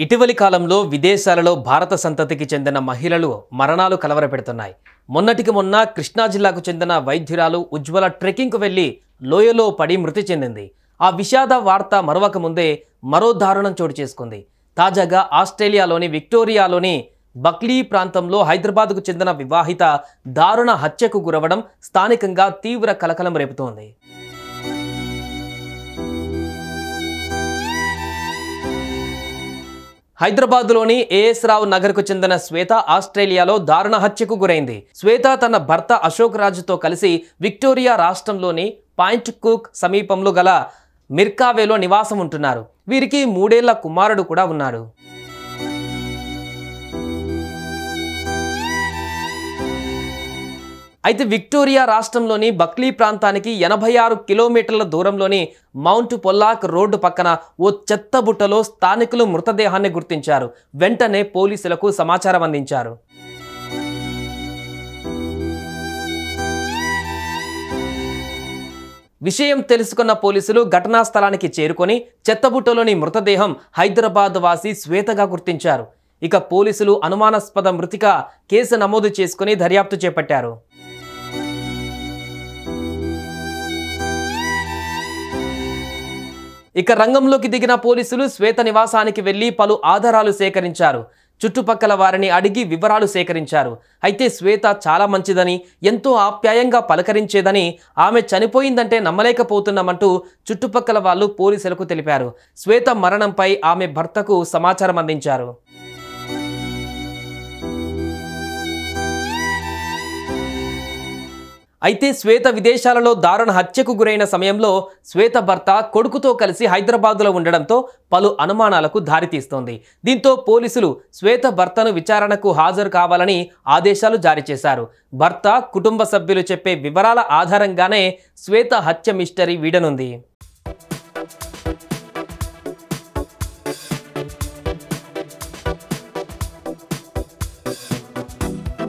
ఇటీవలి కాలంలో విదేశాలలో భారత సంతతికి చెందిన మహిళలు మరణాలు కలవరపెడుతున్నాయి. మొన్నటికి మొన్న కృష్ణా జిల్లాకు చెందిన వైద్యురాలు ఉజ్వల ట్రెక్కింగ్కు వెళ్లి లోయలో పడి మృతి చెందింది. ఆ విషాద వార్త మరవక ముందే మరో దారుణం చోటు చేసుకుంది. తాజాగా ఆస్ట్రేలియాలోని విక్టోరియాలోని బక్లీ ప్రాంతంలో హైదరాబాద్కు చెందిన వివాహిత దారుణ హత్యకు గురవడం స్థానికంగా తీవ్ర కలకలం రేపుతోంది. హైదరాబాద్లోని ఏఎస్ రావు నగర్కు చెందిన శ్వేత ఆస్ట్రేలియాలో దారుణ హత్యకు గురైంది. శ్వేత తన భర్త అశోక్ రాజుతో కలిసి విక్టోరియా రాష్ట్రంలోని పాయింట్ కుక్ సమీపంలో గల మిర్కావేలో నివాసం ఉంటున్నారు. వీరికి 3 ఏళ్ల కుమారుడు కూడా ఉన్నాడు. అయితే విక్టోరియా రాష్ట్రంలోని బక్లీ ప్రాంతానికి 86 కిలోమీటర్ల దూరంలోని మౌంట్ పొల్లాక్ రోడ్డు పక్కన ఓ చెత్త బుట్టలో స్థానికులు మృతదేహాన్ని గుర్తించారు. వెంటనే పోలీసులకు సమాచారం అందించారు. విషయం తెలుసుకున్న పోలీసులు ఘటనా స్థలానికి చేరుకొని చెత్తబుట్టలోని మృతదేహం హైదరాబాద్ వాసి శ్వేతగా గుర్తించారు. ఇక పోలీసులు అనుమానాస్పద మృతిక కేసు నమోదు చేసుకుని దర్యాప్తు చేపట్టారు. ఇక రంగంలోకి దిగిన పోలీసులు శ్వేత నివాసానికి వెళ్లి పలు ఆధారాలు సేకరించారు. చుట్టుపక్కల వారిని అడిగి వివరాలు సేకరించారు. అయితే శ్వేత చాలా మంచిదని, ఎంతో ఆప్యాయంగా పలకరించేదని, ఆమె చనిపోయిందంటే నమ్మలేకపోతున్నామంటూ చుట్టుపక్కల వాళ్ళు పోలీసులకు తెలిపారు. శ్వేత మరణంపై ఆమె భర్తకు సమాచారం అందించారు. అయితే శ్వేత విదేశాలలో దారుణ హత్యకు గురైన సమయంలో శ్వేత భర్త కొడుకుతో కలిసి హైదరాబాద్లో ఉండడంతో పలు అనుమానాలకు దారితీస్తోంది. దీంతో పోలీసులు శ్వేత భర్తను విచారణకు హాజరు కావాలని ఆదేశాలు జారీ చేశారు. భర్త, కుటుంబ సభ్యులు చెప్పే వివరాల ఆధారంగానే శ్వేత హత్య మిస్టరీ వీడనుంది.